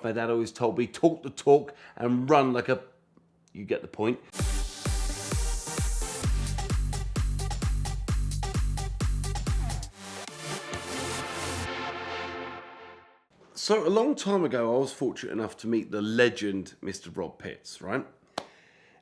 My dad always told me, talk the talk and run like a... You get the point. So a long time ago, I was fortunate enough to meet the legend, Mr. Rob Pitts, right?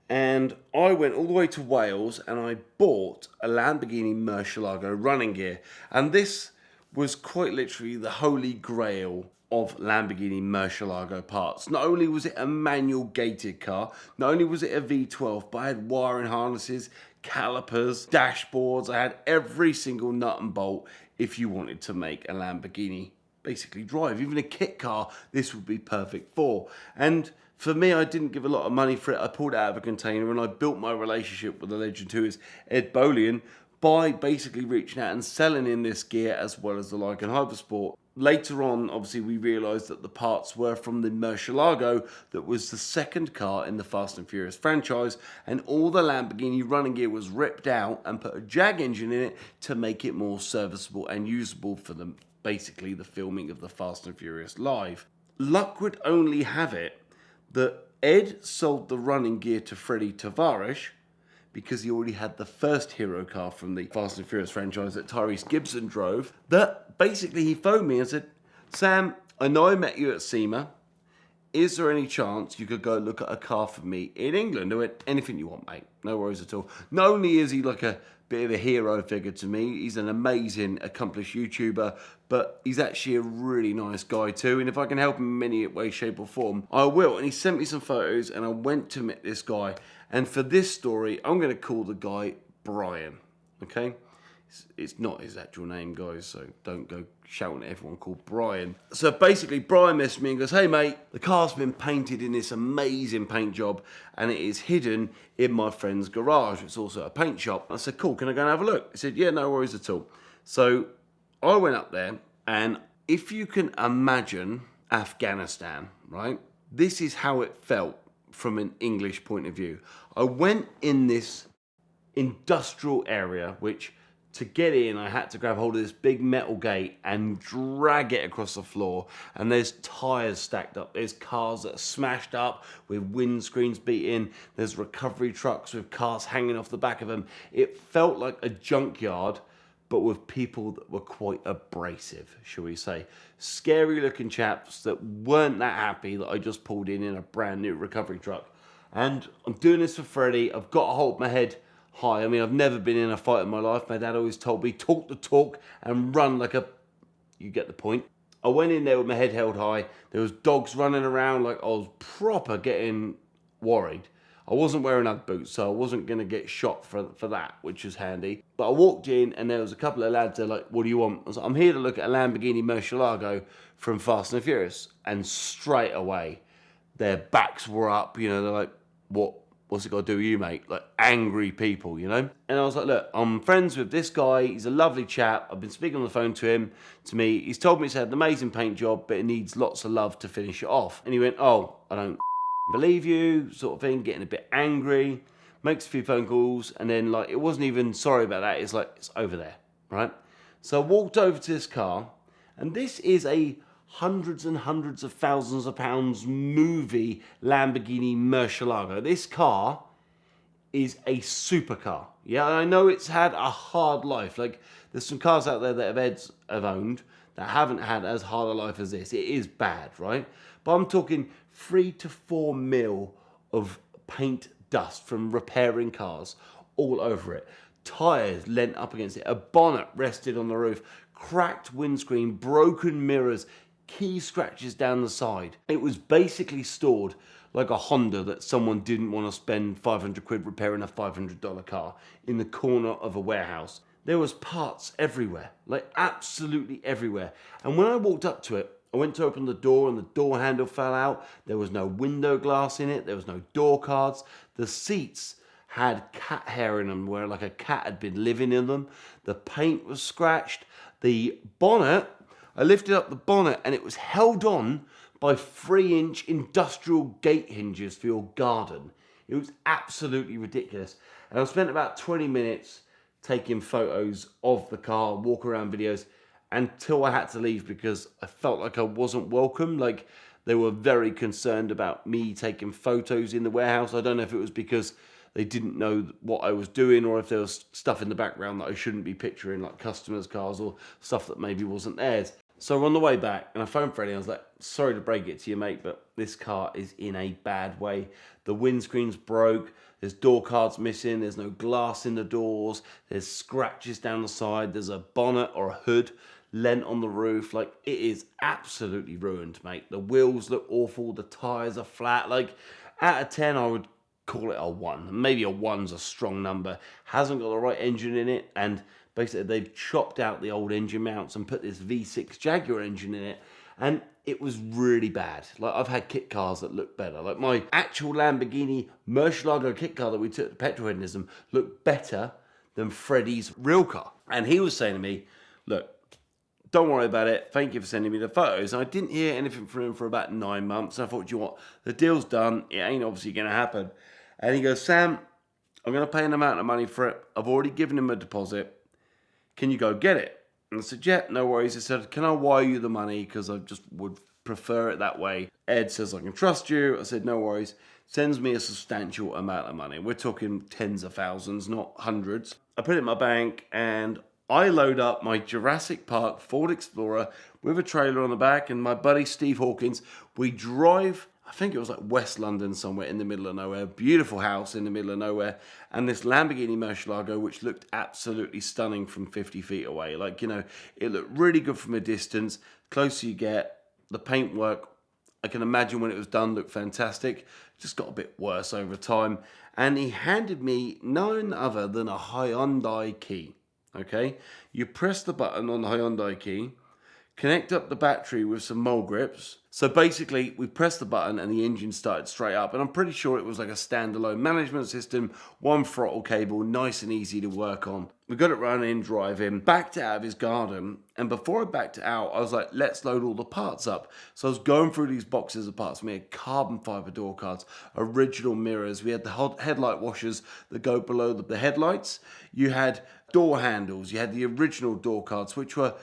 And I went all the way to Wales and I bought a Lamborghini Murcielago running gear. And this was quite literally the holy grail of Lamborghini Murcielago parts. Not only was it a manual gated car, not only was it a V12, but I had wiring harnesses, calipers, dashboards. I had every single nut and bolt if you wanted to make a Lamborghini basically drive. Even a kit car, this would be perfect for. And for me, I didn't give a lot of money for it. I pulled it out of a container and I built my relationship with the legend who is Ed Bolian by basically reaching out and selling in this gear as well as the Lycan Hypersport. Later on, obviously, we realised that the parts were from the Murcielago that was the second car in the Fast and Furious franchise, and all the Lamborghini running gear was ripped out and put a Jag engine in it to make it more serviceable and usable for them. Basically the filming of the Fast and Furious Live. Luck would only have it that Ed sold the running gear to Freddie Tavvarish because he already had the first hero car from the Fast and Furious franchise that Tyrese Gibson drove, that basically he phoned me and said, Sam, I know I met you at SEMA. Is there any chance you could go look at a car for me in England? I went, anything you want, mate. No worries at all. Not only is he like a bit of a hero figure to me, he's an amazing, accomplished YouTuber, but he's actually a really nice guy too. And if I can help him in any way, shape or form, I will. And he sent me some photos and I went to meet this guy. And for this story, I'm going to call the guy Brian, okay? It's not his actual name, guys, so don't go shouting at everyone called Brian. So basically, Brian messaged me and goes, hey, mate, the car's been painted in this amazing paint job and it is hidden in my friend's garage. It's also a paint shop. I said, cool, can I go and have a look? He said, yeah, no worries at all. So I went up there, and if you can imagine Afghanistan, right? This is how it felt from an English point of view. I went in this industrial area, which... to get in, I had to grab hold of this big metal gate and drag it across the floor. And there's tyres stacked up. There's cars that are smashed up with windscreens beaten. There's recovery trucks with cars hanging off the back of them. It felt like a junkyard, but with people that were quite abrasive, shall we say. Scary looking chaps that weren't that happy that I just pulled in a brand new recovery truck. And I'm doing this for Freddie. I've got to hold my head high. I mean, I've never been in a fight in my life. My dad always told me, talk the talk and run like a... You get the point. I went in there with my head held high. There was dogs running around like I was proper getting worried. I wasn't wearing Ugg boots, so I wasn't going to get shot for that, which was handy. But I walked in and there was a couple of lads there like, what do you want? I was like, I'm here to look at a Lamborghini Murcielago from Fast and Furious. And straight away, their backs were up. You know, they're like, what's it got to do with you, mate? Like, angry people, you know? And I was like, look, I'm friends with this guy. He's a lovely chap. I've been speaking on the phone to me. He's told me it's had an amazing paint job, but it needs lots of love to finish it off. And he went, oh, I don't believe you, sort of thing, getting a bit angry, makes a few phone calls, and then, like, it wasn't even sorry about that. It's like, it's over there, right? So I walked over to this car, and this is a hundreds and hundreds of thousands of pounds movie Lamborghini Murcielago. This car is a supercar. Yeah, I know it's had a hard life. Like, there's some cars out there that Eds have owned that haven't had as hard a life as this. It is bad, right? But I'm talking 3 to 4 mil of paint dust from repairing cars all over it. Tyres leant up against it. A bonnet rested on the roof. Cracked windscreen, broken mirrors, key scratches down the side. It was basically stored like a Honda that someone didn't want to spend 500 quid repairing a $500 car in the corner of a warehouse. There was parts everywhere, like absolutely everywhere. And when I walked up to it, I went to open the door and the door handle fell out. There was no window glass in it. There was no door cards. The seats had cat hair in them where like a cat had been living in them. The paint was scratched. The bonnet, I lifted up the bonnet and it was held on by 3-inch industrial gate hinges for your garden. It was absolutely ridiculous. And I spent about 20 minutes taking photos of the car, walk around videos, until I had to leave because I felt like I wasn't welcome. Like, They were very concerned about me taking photos in the warehouse. I don't know if it was because they didn't know what I was doing, or if there was stuff in the background that I shouldn't be picturing, like customers' cars or stuff that maybe wasn't theirs. So we're on the way back, and I phoned Freddie. I was like, sorry to break it to you, mate, but this car is in a bad way. The windscreen's broke. There's door cards missing. There's no glass in the doors. There's scratches down the side. There's a bonnet or a hood lent on the roof. Like, it is absolutely ruined, mate. The wheels look awful. The tyres are flat. Like, out of 10, I would call it a 1. Maybe a 1's a strong number. Hasn't got the right engine in it, and basically they've chopped out the old engine mounts and put this V6 Jaguar engine in it, and it was really bad. Like, I've had kit cars that look better. Like, my actual Lamborghini Murcielago kit car that we took to Petrol Hedonism looked better than Freddie's real car. And he was saying to me, look, don't worry about it. Thank you for sending me the photos. And I didn't hear anything from him for about 9 months. I thought, you know what? The deal's done. It ain't obviously going to happen. And he goes, Sam, I'm going to pay an amount of money for it. I've already given him a deposit. Can you go get it? And I said, yeah, no worries. He said, can I wire you the money? Because I just would prefer it that way. Ed says, I can trust you. I said, no worries. Sends me a substantial amount of money. We're talking tens of thousands, not hundreds. I put it in my bank, and I load up my Jurassic Park Ford Explorer with a trailer on the back, and my buddy Steve Hawkins, we drive, I think it was like West London somewhere in the middle of nowhere, beautiful house in the middle of nowhere, and this Lamborghini Murcielago, which looked absolutely stunning from 50 feet away. Like, you know, it looked really good from a distance. Closer you get, the paintwork, I can imagine when it was done, looked fantastic. Just got a bit worse over time. And he handed me none other than a Hyundai key. Okay, you press the button on the Hyundai key, connect up the battery with some mole grips. So basically, we pressed the button and the engine started straight up. And I'm pretty sure it was like a standalone management system, one throttle cable, nice and easy to work on. We got it running, driving, backed it out of his garden. And before I backed it out, I was like, let's load all the parts up. So I was going through these boxes of parts. We had carbon fiber door cards, original mirrors. We had the headlight washers that go below the headlights. You had door handles. You had the original door cards, which were,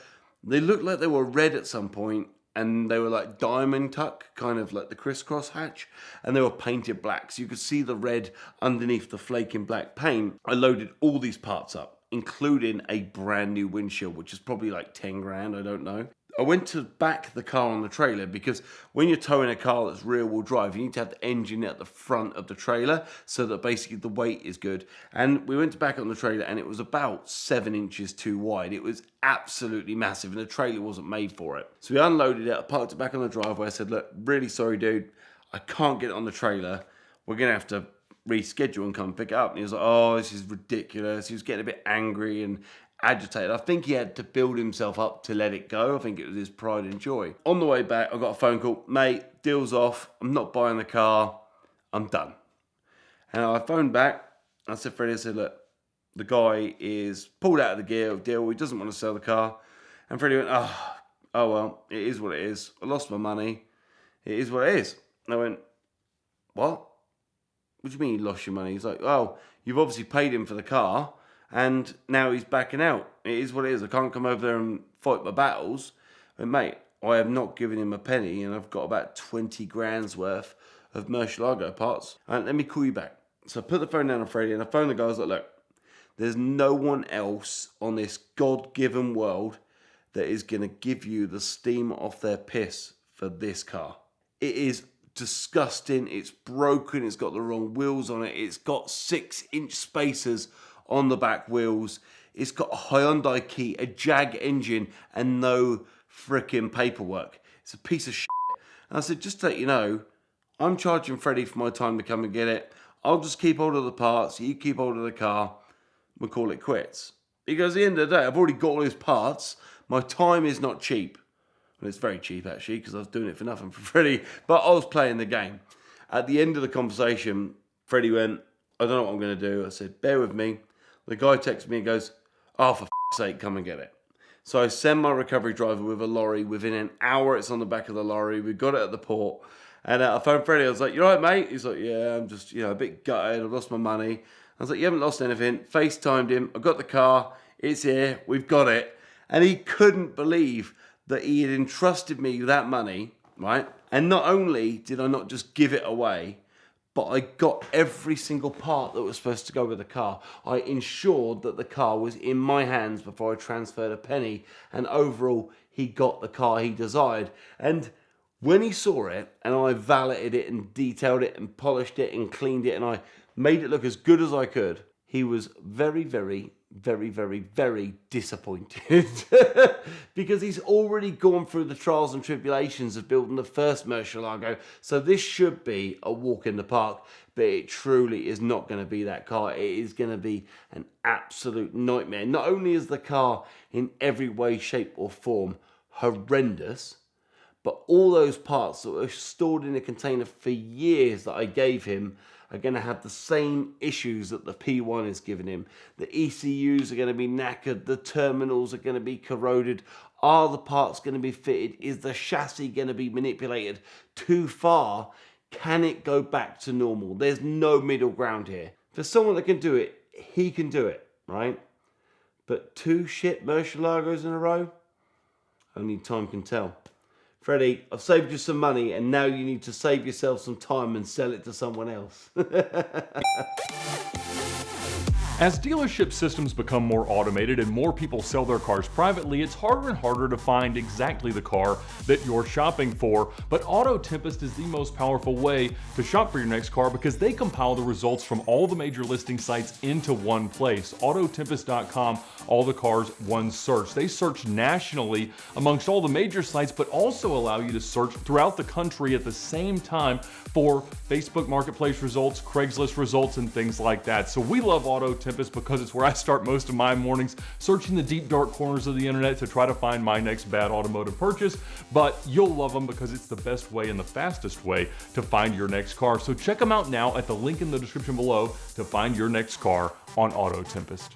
they looked like they were red at some point, and they were like diamond tuck, kind of like the crisscross hatch, and they were painted black, so you could see the red underneath the flaking black paint. I loaded all these parts up, including a brand new windshield, which is probably like 10 grand, I don't know. I went to back the car on the trailer, because when you're towing a car that's rear wheel drive, you need to have the engine at the front of the trailer so that basically the weight is good. And we went to back it on the trailer, and it was about 7 inches too wide. It was absolutely massive, and the trailer wasn't made for it. So we unloaded it, I parked it back on the driveway. I said, look, really sorry, dude, I can't get it on the trailer. We're going to have to reschedule and come pick it up. And he was like, oh, this is ridiculous. He was getting a bit angry and agitated. I think he had to build himself up to let it go. I think it was his pride and joy. On the way back, I got a phone call. Mate, deal's off. I'm not buying the car. I'm done. And I phoned back. I said, Freddie, I said, look, the guy is pulled out of the deal. He doesn't want to sell the car. And Freddie went, oh well, it is what it is. I lost my money. It is what it is. And I went, what? What do you mean you lost your money? He's like, oh, you've obviously paid him for the car, and now he's backing out. It is what it is. I can't come over there and fight my battles. And mate, I have not given him a penny, and I've got about 20 grand's worth of Murcielago parts. And let me call you back. So I put the phone down on Freddie, and I phoned the guy. I was like, look, there's no one else on this God-given world that is going to give you the steam off their piss for this car. It is disgusting. It's broken. It's got the wrong wheels on it. It's got 6-inch spacers on the back wheels. It's got a Hyundai key, a Jag engine, and no freaking paperwork. It's a piece of shit. And I said, just to let you know, I'm charging Freddie for my time to come and get it. I'll just keep hold of the parts. You keep hold of the car. We'll call it quits. He goes, at the end of the day, I've already got all his parts. My time is not cheap. And it's very cheap, actually, because I was doing it for nothing for Freddie. But I was playing the game. At the end of the conversation, Freddie went, I don't know what I'm going to do. I said, bear with me. The guy texts me and goes, oh, for f***'s sake, come and get it. So I send my recovery driver with a lorry. Within an hour, it's on the back of the lorry. We got it at the port. And I phoned Freddie. I was like, you all right, mate? He's like, yeah, I'm just, a bit gutted. I've lost my money. I was like, you haven't lost anything. FaceTimed him. I got the car. It's here. We've got it. And he couldn't believe that he had entrusted me with that money, right? And not only did I not just give it away, but I got every single part that was supposed to go with the car. I ensured that the car was in my hands before I transferred a penny, and overall, he got the car he desired. And when he saw it, and I valeted it and detailed it and polished it and cleaned it, and I made it look as good as I could, he was very, very, very, very, very disappointed because he's already gone through the trials and tribulations of building the first Murcielago. So this should be a walk in the park, but it truly is not going to be that car. It is going to be an absolute nightmare. Not only is the car in every way, shape or form horrendous, but all those parts that were stored in a container for years that I gave him are going to have the same issues that the P1 is giving him. The ECUs are going to be knackered. The terminals are going to be corroded. Are the parts going to be fitted? Is the chassis going to be manipulated too far? Can it go back to normal? There's no middle ground here. For someone that can do it, he can do it, right? But 2 shit Murcielagos in a row? Only time can tell. Freddie, I've saved you some money, and now you need to save yourself some time and sell it to someone else. As dealership systems become more automated and more people sell their cars privately, it's harder and harder to find exactly the car that you're shopping for. But Auto Tempest is the most powerful way to shop for your next car because they compile the results from all the major listing sites into one place. Autotempest.com, all the cars, one search. They search nationally amongst all the major sites, but also allow you to search throughout the country at the same time for Facebook Marketplace results, Craigslist results, and things like that. So we love Auto Tempest because it's where I start most of my mornings, searching the deep dark corners of the internet to try to find my next bad automotive purchase. But you'll love them because it's the best way and the fastest way to find your next car. So check them out now at the link in the description below to find your next car on Auto Tempest.